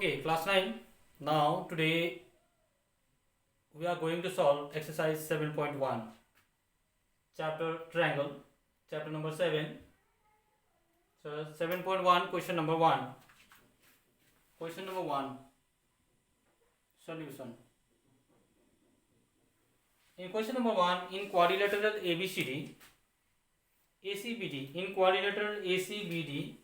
Okay, class 9. Now, today we are going to solve exercise 7.1, chapter triangle, chapter number 7. So, 7.1, question number 1. Question number 1, solution. In question number 1, in quadrilateral ABCD, ACBD, in quadrilateral ACBD,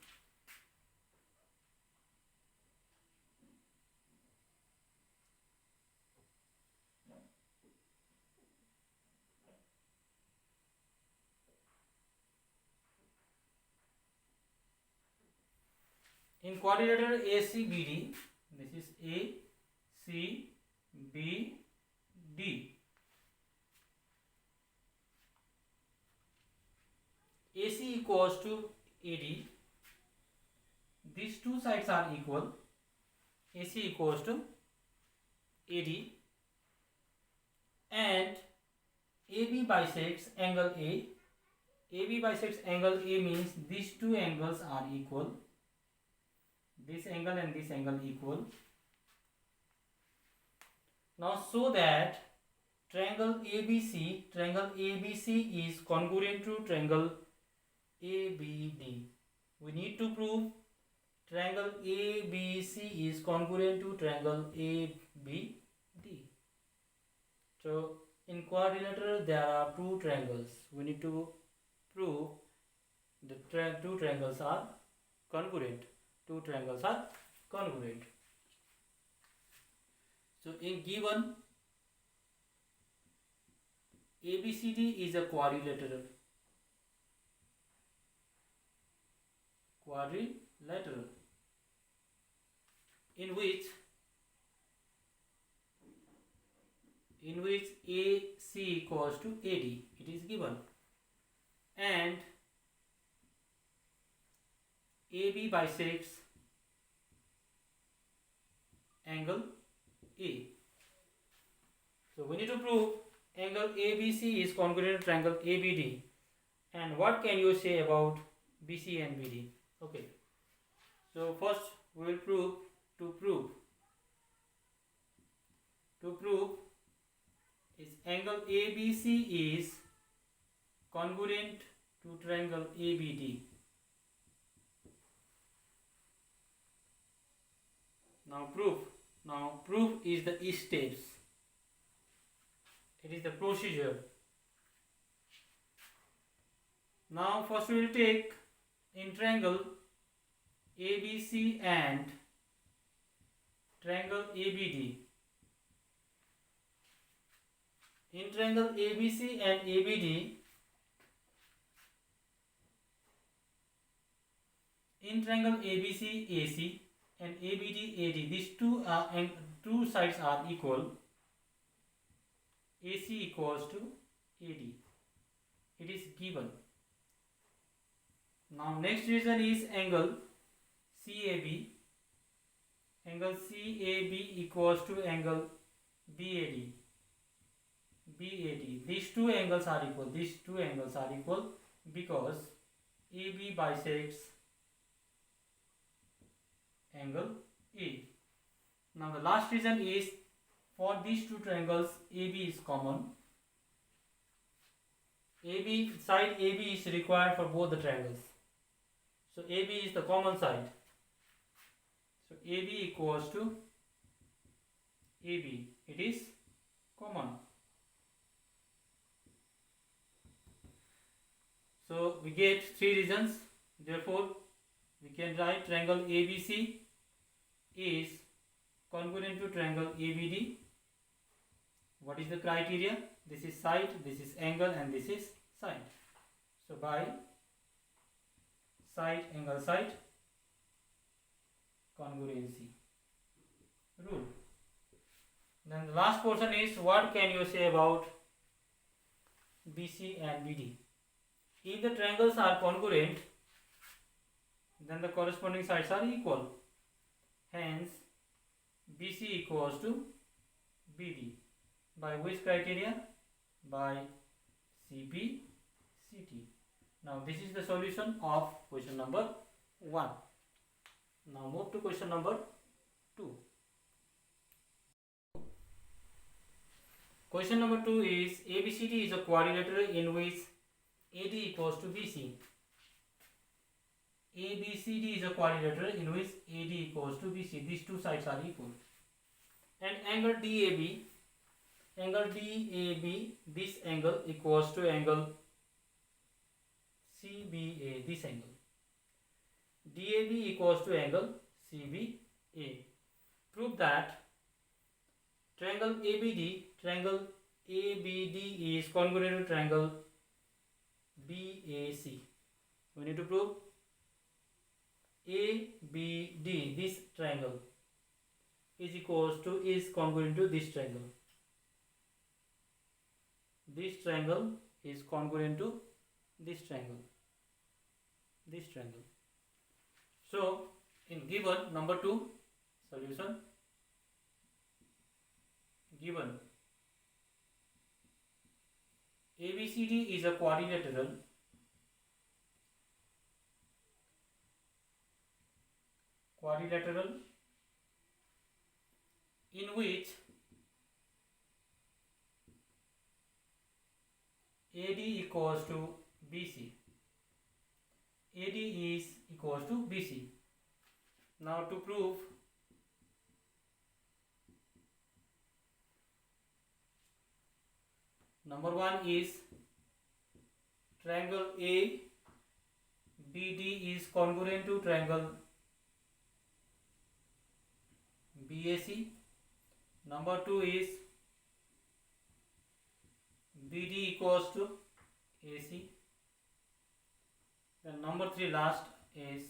in quadrilateral ACBD, this is A, C, B, D. AC equals to AD. These two sides are equal. AC equals to AD and AB bisects angle A. AB bisects angle A means these two angles are equal. This angle and this angle equal. Now so that triangle ABC is congruent to triangle ABD. We need to prove triangle ABC is congruent to triangle ABD. So in quadrilateral there are two triangles. We need to prove the two triangles are congruent. Two triangles are congruent. So in given ABCD is a quadrilateral. In which AC equals to AD, it is given, and AB bisects angle A. So we need to prove angle ABC is congruent to triangle ABD. And what can you say about BC and BD? Okay. So first we will prove is angle ABC is congruent to triangle ABD. Now proof is the steps. It is the procedure. Now first we will take in triangle ABC and triangle ABD. In triangle ABC and ABD, in triangle ABC AC and ABD AD, these two sides are equal. AC equals to AD. It is given. Now next reason is angle CAB. Angle CAB equals to angle BAD. These two angles are equal. Because AB bisects angle A. Now the last reason is for these two triangles AB is common. Side AB is required for both the triangles. So AB is the common side. So AB equals to AB. It is common. So we get three reasons. Therefore, we can write triangle ABC is congruent to triangle ABD. What is the criteria? This is side, this is angle, and this is side. So by side, angle, side, congruency rule. Then the last portion is what can you say about BC and BD? If the triangles are congruent, then the corresponding sides are equal. Hence, BC equals to BD. By which criteria? By CP, CT. Now this is the solution of question number 1. Now move to question number 2. Question number 2 is ABCD is a quadrilateral in which AD equals to BC. ABCD is a quadrilateral in which AD equals to BC. These two sides are equal. And angle DAB, this angle equals to angle CBA, this angle. DAB equals to angle CBA. Prove that triangle ABD is congruent to triangle BAC. We need to prove ABD, this triangle, is congruent to this triangle. This triangle is congruent to this triangle. So in given number 2 solution, given ABCD is a quadrilateral in which AD equals to BC. AD is equals to BC. Now to prove, number 1 is triangle ABD is congruent to triangle BAC. Number 2 is BD equals to AC. Then number 3 last is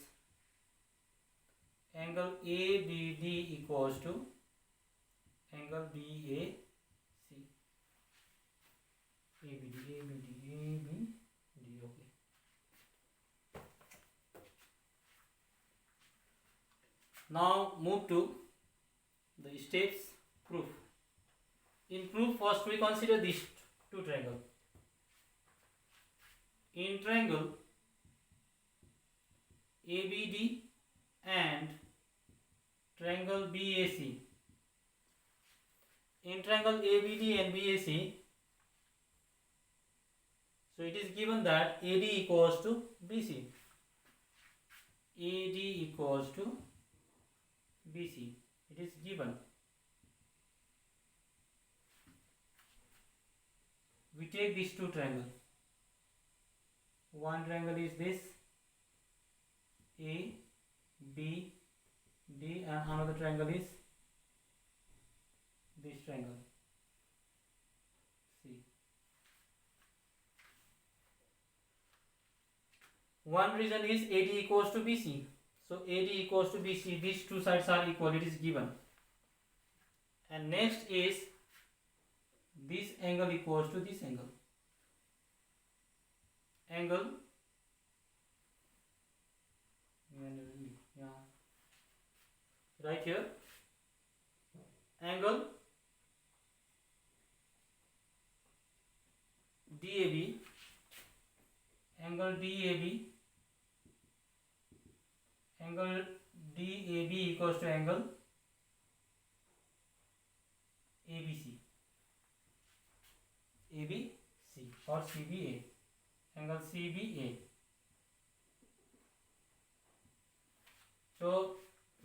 angle ABD equals to angle BAC. ABD, okay. Now move to the steps proof. In proof, first we consider these two triangles. In triangle ABD and triangle BAC. In triangle ABD and BAC, so it is given that AD equals to BC. AD equals to BC. It is given. We take these two triangles. One triangle is this A, B, D, and another triangle is this triangle C. One reason is AD equals to BC. So AD equals to BC, these two sides are equal, it is given. And next is this angle equals to this angle. Angle right here, angle DAB, angle DAB equals to angle ABC or CBA, angle CBA. So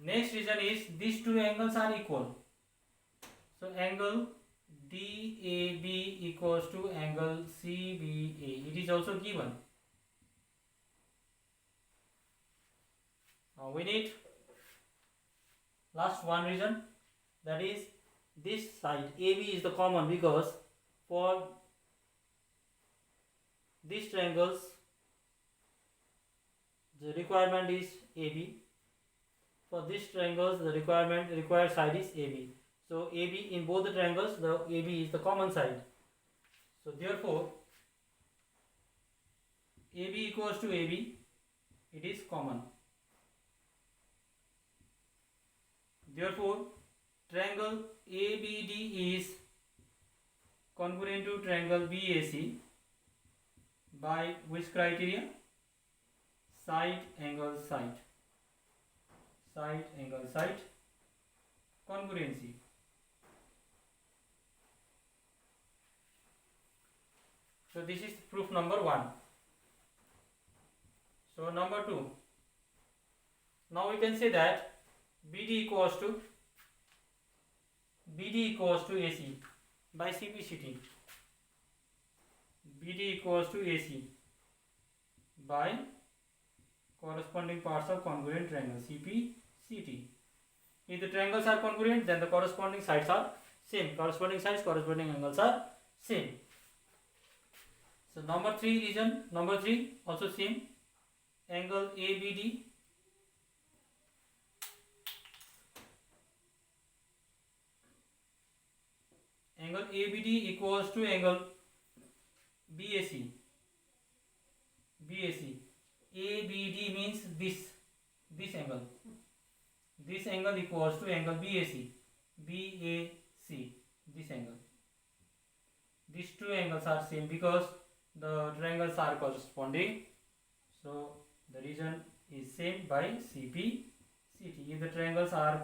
next reason is these two angles are equal. So angle DAB equals to angle CBA. It is also given. Now we need last one reason, that is this side AB is the common, because for these triangles the requirement is AB. For these triangles the required side is AB. So AB in both the triangles, the AB is the common side. So therefore AB equals to AB, it is common. Therefore triangle ABD is congruent to triangle BAC by which criteria? Side angle side. congruency. So this is proof number 1. So number 2. Now we can say that BD equals to AC by CPCT. BD equals to AC by corresponding parts of congruent triangle CPCT. If the triangles are congruent, then the corresponding sides are same. Corresponding sides, corresponding angles are same. So number 3 also same. Angle ABD equals to angle BAC. ABD means this angle. This angle equals to angle BAC. This angle. These two angles are same because the triangles are corresponding. So the region is same by CPCT. If the triangles are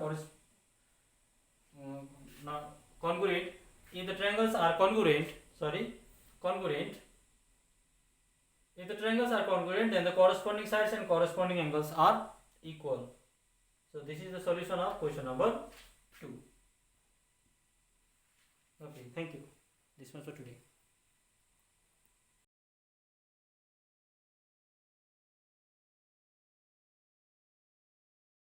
congruent, if the triangles are congruent, then the corresponding sides and corresponding angles are equal. So this is the solution of question number 2. Okay, thank you. This much for today.